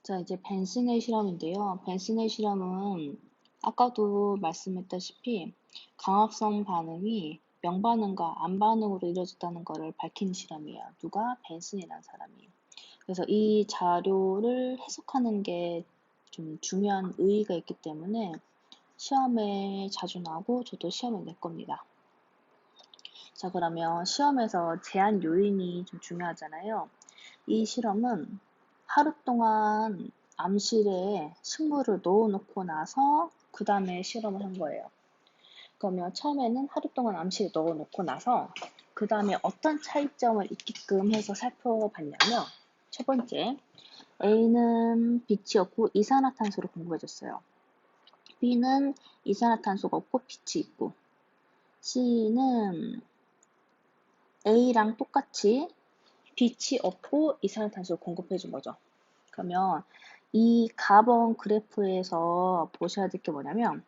자, 이제 벤슨의 실험인데요. 벤슨의 실험은 아까도 말씀했다시피 강합성 반응이 명반응과 암반응으로 이루어졌다는 것을 밝히는 실험이에요. 누가? 벤슨이라는 사람이. 그래서 이 자료를 해석하는 게 좀 중요한 의의가 있기 때문에 시험에 자주 나오고 저도 시험에 낼 겁니다. 자, 그러면 시험에서 제한 요인이 좀 중요하잖아요. 이 실험은 하루 동안 암실에 식물을 넣어놓고 나서 그 다음에 실험을 한 거예요. 그러면 처음에는 하루 동안 암실에 넣어놓고 나서 그 다음에 어떤 차이점을 있게끔 해서 살펴봤냐면 첫 번째, A는 빛이 없고 이산화탄소를 공급해줬어요. B는 이산화탄소가 없고 빛이 있고 C는 A랑 똑같이 빛이 없고 이산화탄소를 공급해준 거죠. 그러면 이 가번 그래프에서 보셔야 될 게 뭐냐면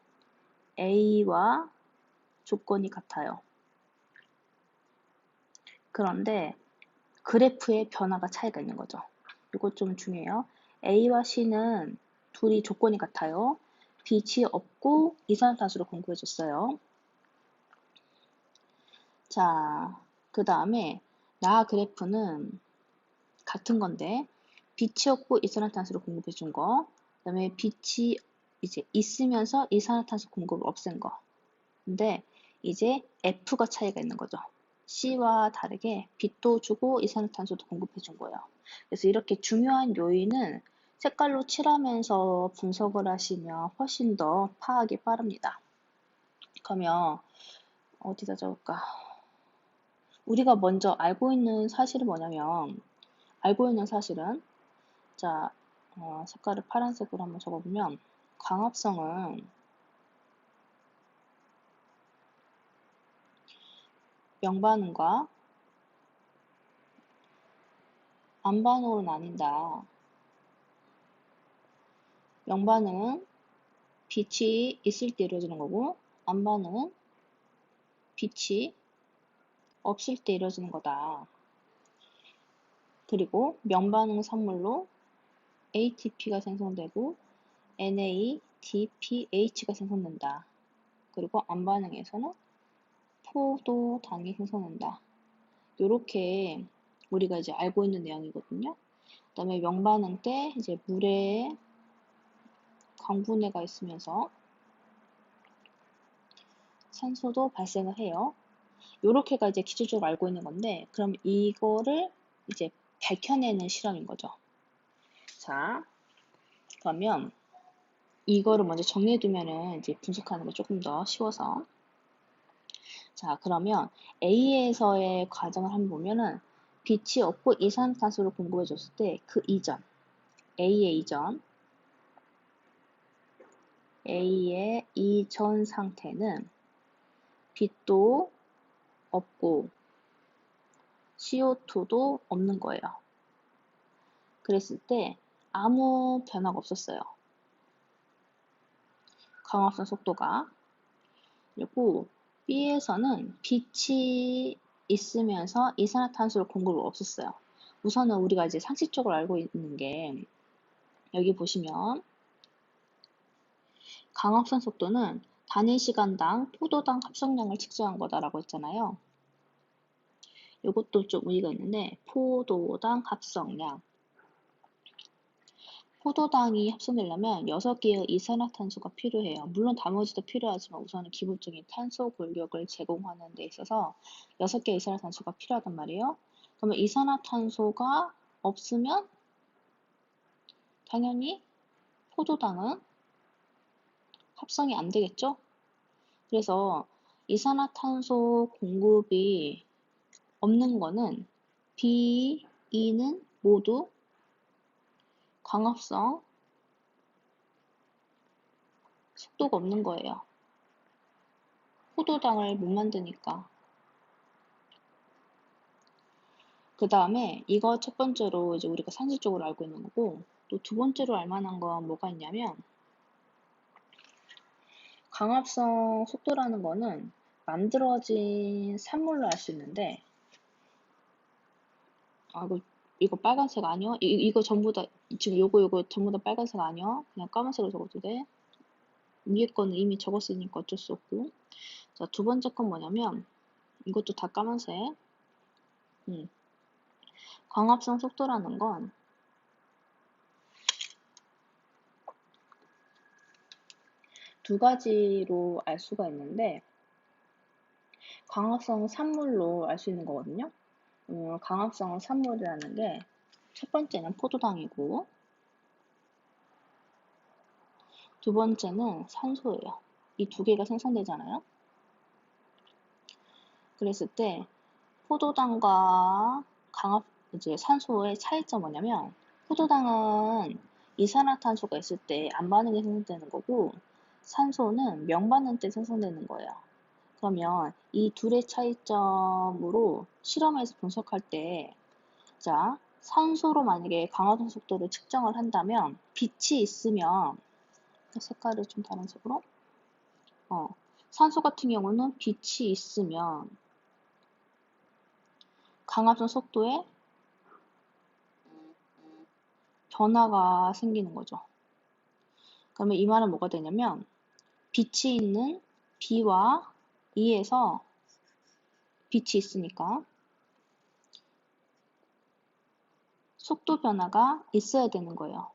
A와 조건이 같아요. 그런데 그래프의 변화가 차이가 있는 거죠. 이거 좀 중요해요. A와 C는 둘이 조건이 같아요. 빛이 없고 이산화탄소를 공급해줬어요. 자, 그 다음에 나 그래프는 같은 건데 빛이 없고 이산화탄소를 공급해 준 거, 그 다음에 빛이 이제 있으면서 이산화탄소 공급을 없앤 거. 근데 이제 F가 차이가 있는 거죠. C와 다르게 빛도 주고 이산화탄소도 공급해 준 거예요. 그래서 이렇게 중요한 요인은 색깔로 칠하면서 분석을 하시면 훨씬 더 파악이 빠릅니다. 그러면 어디다 적을까? 우리가 먼저 알고 있는 사실은 뭐냐면 알고 있는 사실은 자, 색깔을 파란색으로 한번 적어보면 광합성은 명반응과 암반응으로 나뉜다. 명반응은 빛이 있을 때 이루어지는 거고 암반응은 빛이 없을 때 이루어지는 거다. 그리고 명반응 산물로 ATP가 생성되고 NADPH가 생성된다. 그리고 암반응에서는 포도당이 생성된다. 이렇게 우리가 이제 알고 있는 내용이거든요. 그 다음에 명반응 때 이제 물에 광분해가 있으면서 산소도 발생을 해요. 요렇게가 이제 기초적으로 알고 있는 건데, 그럼 이거를 이제 밝혀내는 실험인 거죠. 자, 그러면 이거를 먼저 정리해두면은 이제 분석하는 게 조금 더 쉬워서. 자, 그러면 A에서의 과정을 한번 보면은 빛이 없고 이산화탄소를 공급해줬을 때 그 이전, A의 이전, A의 이전 상태는 빛도 없고 CO2도 없는 거예요. 그랬을 때 아무 변화가 없었어요. 광합성 속도가. 그리고 B에서는 빛이 있으면서 이산화탄소를 공급을 없었어요. 우선은 우리가 이제 상식적으로 알고 있는 게 여기 보시면 광합성 속도는 단위 시간당 포도당 합성량을 측정한 거다라고 했잖아요. 이것도 좀 의의가 있는데 포도당 합성량. 포도당이 합성되려면 6개의 이산화탄소가 필요해요. 물론 나머지도 필요하지만 우선은 기본적인 탄소 골격을 제공하는 데 있어서 6개의 이산화탄소가 필요하단 말이에요. 그러면 이산화탄소가 없으면 당연히 포도당은 합성이 안 되겠죠? 그래서 이산화탄소 공급이 없는 거는 B, E는 모두 광합성 속도가 없는 거예요. 포도당을 못 만드니까. 그 다음에 이거 첫 번째로 이제 우리가 상식적으로 알고 있는 거고, 또 두 번째로 알 만한 건 뭐가 있냐면 광합성 속도라는 거는 만들어진 산물로 알 수 있는데, 이거 이거 빨간색 아니야? 이거 전부 다, 지금 요거 전부 다 빨간색 아니야? 그냥 까만색으로 적어도 돼. 위에 거는 이미 적었으니까 어쩔 수 없고. 자, 두 번째 건 뭐냐면, 이것도 다 까만색. 광합성 속도라는 건 두 가지로 알 수가 있는데, 광합성 산물로 알 수 있는 거거든요. 광합성 산물이라는 게 첫 번째는 포도당이고, 두 번째는 산소예요. 이 두 개가 생성되잖아요. 그랬을 때 포도당과 이제 산소의 차이점 뭐냐면, 포도당은 이산화탄소가 있을 때 안반응이 생성되는 거고, 산소는 명반응 때 생성되는 거예요. 그러면 이 둘의 차이점으로 실험에서 분석할 때, 자, 산소로 만약에 광합성 속도를 측정을 한다면, 빛이 있으면, 색깔을 좀 다른 색으로, 산소 같은 경우는 빛이 있으면 광합성 속도에 변화가 생기는 거죠. 그러면 이 말은 뭐가 되냐면, 빛이 있는 B와 E에서 빛이 있으니까 속도 변화가 있어야 되는 거예요.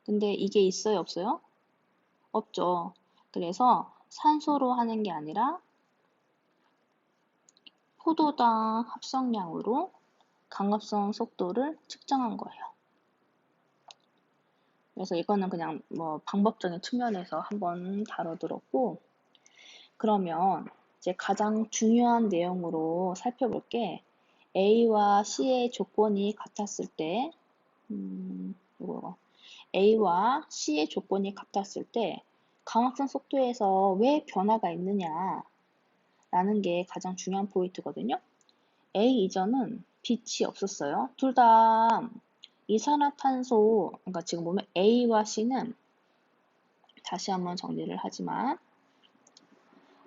근데 이게 있어요, 없어요? 없죠. 그래서 산소로 하는 게 아니라 포도당 합성량으로 광합성 속도를 측정한 거예요. 그래서 이거는 그냥 뭐 방법적인 측면에서 한번 다뤄들었고, 그러면 이제 가장 중요한 내용으로 살펴볼 게 A와 C의 조건이 같았을 때, 이거 A와 C의 조건이 같았을 때 광합성 속도에서 왜 변화가 있느냐 라는 게 가장 중요한 포인트거든요. A 이전은 빛이 없었어요. 둘 다 이산화탄소, 그러니까 지금 보면 A와 C는 다시 한번 정리를 하지만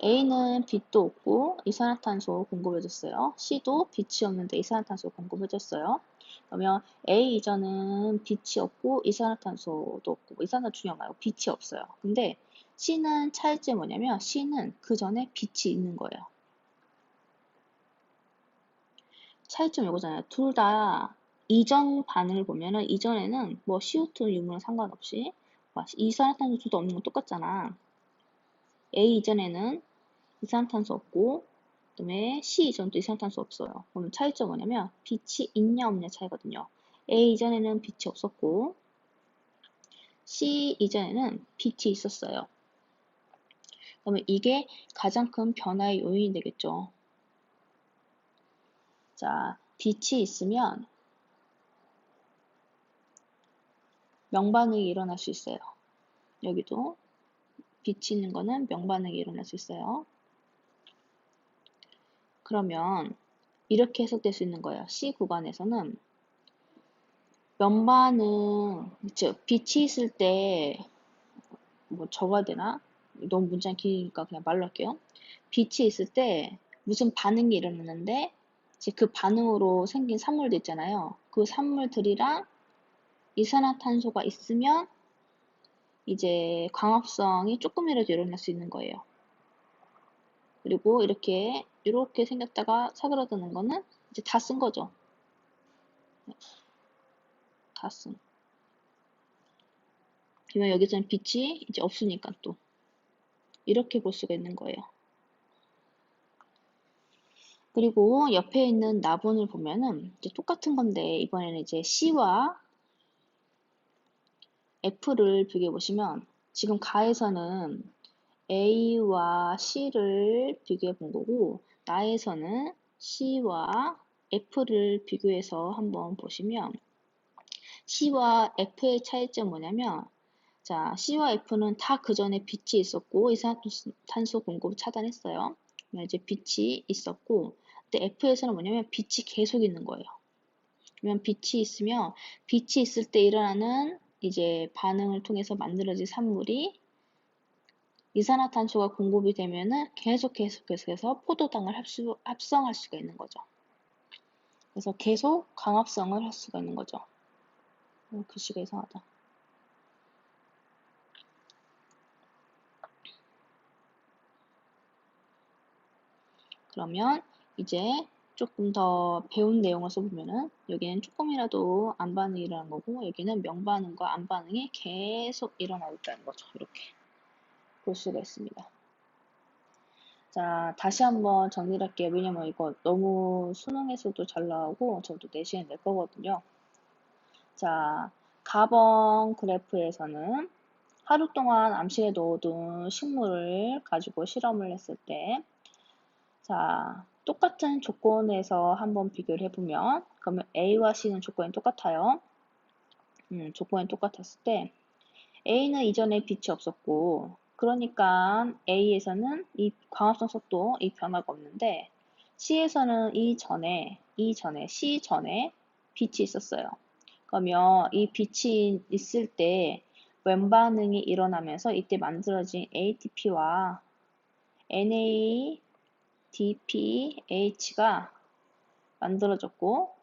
A는 빛도 없고 이산화탄소 공급해줬어요. C도 빛이 없는데 이산화탄소 공급해줬어요. 그러면 A 이전은 빛이 없고 이산화탄소도 없고, 이산화탄소 중요한 거예요. 빛이 없어요. 근데 C는 차이점이 뭐냐면 C는 그 전에 빛이 있는 거예요. 차이점 이거잖아요. 둘 다 이전 반응을 보면은 이전에는 뭐 CO2 유무랑 상관없이 이산화탄소도 없는 건 똑같잖아. A 이전에는 이산화탄소 없고, 그다음에 C 이전도 이산화탄소 없어요. 그러면 차이점 뭐냐면 빛이 있냐 없냐 차이거든요. A 이전에는 빛이 없었고 C 이전에는 빛이 있었어요. 그러면 이게 가장 큰 변화의 요인이 되겠죠. 자, 빛이 있으면 명반응이 일어날 수 있어요. 여기도 빛이 있는 거는 명반응이 일어날 수 있어요. 그러면 이렇게 해석될 수 있는 거예요. C 구간에서는 면반응, 즉 빛이 있을 때 뭐 적어야 되나? 너무 문장이 기니까 그냥 말로 할게요. 빛이 있을 때 무슨 반응이 일어나는데 이제 그 반응으로 생긴 산물들 있잖아요. 그 산물들이랑 이산화탄소가 있으면 이제 광합성이 조금이라도 일어날 수 있는 거예요. 그리고 이렇게 생겼다가 사그라드는 거는 이제 다 쓴 거죠. 다 쓴. 그러면 여기서는 빛이 이제 없으니까 또 이렇게 볼 수가 있는 거예요. 그리고 옆에 있는 나분을 보면은 이제 똑같은 건데 이번에는 이제 C와 F를 비교해 보시면 지금 가에서는 A와 C를 비교해 본 거고 나에서는 C와 F를 비교해서 한번 보시면 C와 F의 차이점 뭐냐면, 자, C와 F는 다 그 전에 빛이 있었고 이산화탄소 공급을 차단했어요. 이제 빛이 있었고, 근데 F에서는 뭐냐면 빛이 계속 있는 거예요. 그러면 빛이 있으면 빛이 있을 때 일어나는 이제 반응을 통해서 만들어진 산물이 이산화탄소가 공급이 되면은 계속해서 포도당을 합성할 수가 있는 거죠. 그래서 계속 광합성을 할 수가 있는 거죠. 글씨가 이상하다. 그러면 이제 조금 더 배운 내용을 써보면은 여기는 조금이라도 안반응이 일어난 거고 여기는 명반응과 안반응이 계속 일어나고 있다는 거죠. 이렇게 볼 수가 있습니다. 자, 다시 한번 정리를 할게요. 왜냐면 이거 너무 수능에서도 잘 나오고 저도 내신에 낼 거거든요. 자, 가번 그래프에서는 하루 동안 암실에 넣어둔 식물을 가지고 실험을 했을 때, 자, 똑같은 조건에서 한번 비교를 해보면, 그러면 A와 C는 조건이 똑같아요. 조건이 똑같았을 때, A는 이전에 빛이 없었고, 그러니까 A에서는 이 광합성 속도, 이 변화가 없는데, C에서는 C 전에 빛이 있었어요. 그러면 이 빛이 있을 때 웬 반응이 일어나면서 이때 만들어진 ATP와 NADPH가 만들어졌고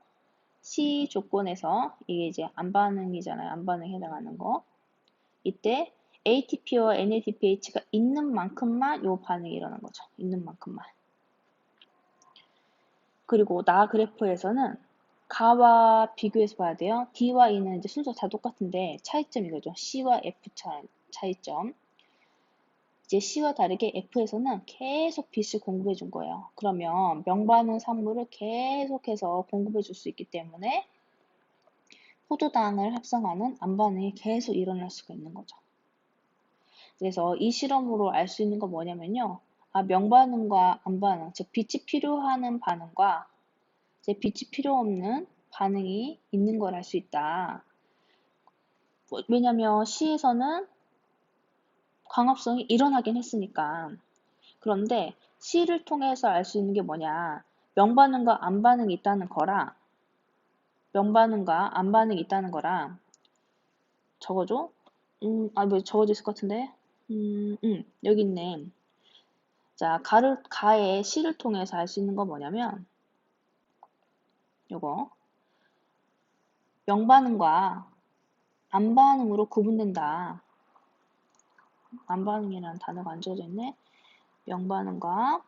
C 조건에서 이게 이제 안반응이잖아요. 안반응에 해당하는 거. 이때 ATP와 NADPH가 있는 만큼만 요 반응이 일어난 거죠. 있는 만큼만. 그리고 나 그래프에서는 가와 비교해서 봐야 돼요. D와 E는 이제 순서 다 똑같은데 차이점 이거죠. C와 F 차이점. 이제 C와 다르게 F에서는 계속 빛을 공급해 준 거예요. 그러면 명반응 산물을 계속해서 공급해 줄 수 있기 때문에 포도당을 합성하는 안반응이 계속 일어날 수가 있는 거죠. 그래서 이 실험으로 알 수 있는 건 뭐냐면요. 명반응과 안반응, 즉 빛이 필요하는 반응과 이제 빛이 필요 없는 반응이 있는 걸 알 수 있다. 왜냐면 C에서는 광합성이 일어나긴 했으니까. 그런데 C를 통해서 알 수 있는 게 뭐냐. 명반응과 안반응이 있다는 거랑 명반응과 안반응이 있다는 거랑 적어줘? 뭐 적어져 있을 것 같은데? 여기 있네. 자, 가의 C를 통해서 알 수 있는 건 뭐냐면 요거 명반응과 안반응으로 구분된다. 안반응이라는 단어가 안 적어져 있네. 명반응과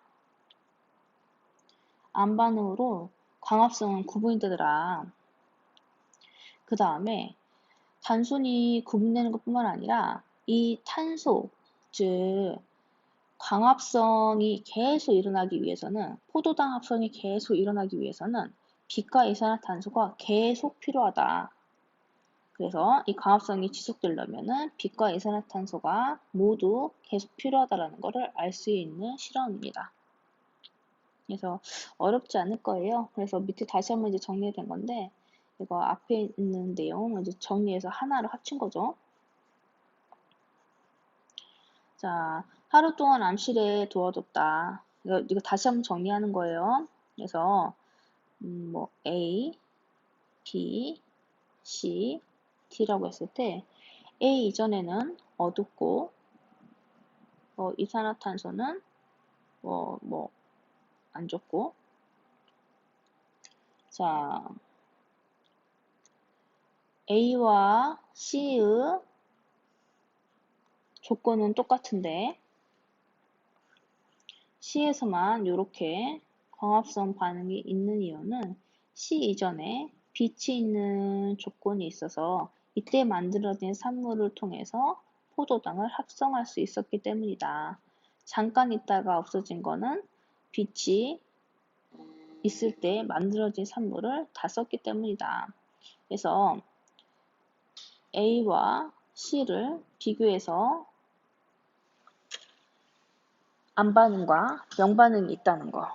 안반응으로 광합성은 구분이 되더라. 그 다음에 단순히 구분되는 것뿐만 아니라 이 탄소, 즉 광합성이 계속 일어나기 위해서는 포도당 합성이 계속 일어나기 위해서는 빛과 이산화탄소가 계속 필요하다. 그래서 이 광합성이 지속되려면은 빛과 이산화탄소가 모두 계속 필요하다라는 것을 알 수 있는 실험입니다. 그래서 어렵지 않을 거예요. 그래서 밑에 다시 한번 이제 정리된 건데 이거 앞에 있는 내용 이제 정리해서 하나로 합친 거죠. 자, 하루 동안 암실에 두어뒀다. 이거 다시 한번 정리하는 거예요. 그래서 뭐 A, B, C, D라고 했을 때 A 이전에는 어둡고 이산화탄소는 안 좋고 자 A와 C의 조건은 똑같은데 C에서만 이렇게 광합성 반응이 있는 이유는 C 이전에 빛이 있는 조건이 있어서 이때 만들어진 산물을 통해서 포도당을 합성할 수 있었기 때문이다. 잠깐 있다가 없어진 거는 빛이 있을 때 만들어진 산물을 다 썼기 때문이다. 그래서 A와 C를 비교해서 안반응과 명반응이 있다는 거.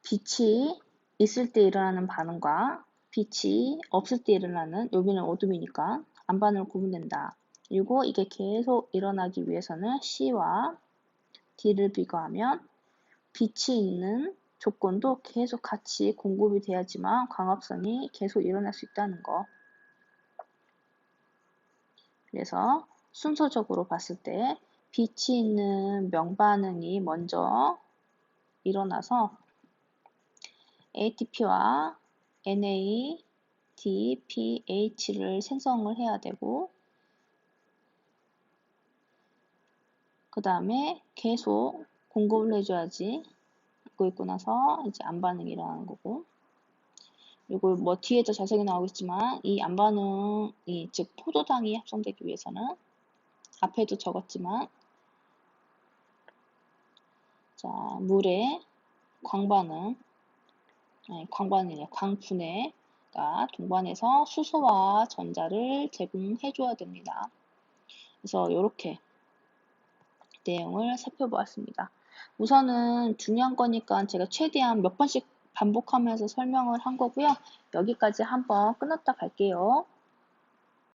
빛이 있을 때 일어나는 반응과 빛이 없을 때 일어나는, 여기는 어둠이니까 안반응으로 구분된다. 그리고 이게 계속 일어나기 위해서는 C와 D를 비교하면 빛이 있는 조건도 계속 같이 공급이 돼야지만 광합성이 계속 일어날 수 있다는 거. 그래서 순서적으로 봤을 때 빛이 있는 명반응이 먼저 일어나서 ATP와 NADPH를 생성을 해야 되고, 그 다음에 계속 공급을 해줘야지. 그거 있고 나서 이제 안반응이 일어나는 거고. 그리고 뭐 뒤에 더 자세히 나오겠지만 이 안반응이 즉 포도당이 합성되기 위해서는 앞에도 적었지만 자 물에 광반응 광반응이에요. 광분해가 동반해서 수소와 전자를 제공해 줘야 됩니다. 그래서 이렇게 내용을 살펴보았습니다. 우선은 중요한 거니까 제가 최대한 몇 번씩 반복하면서 설명을 한 거고요. 여기까지 한번 끊었다 갈게요.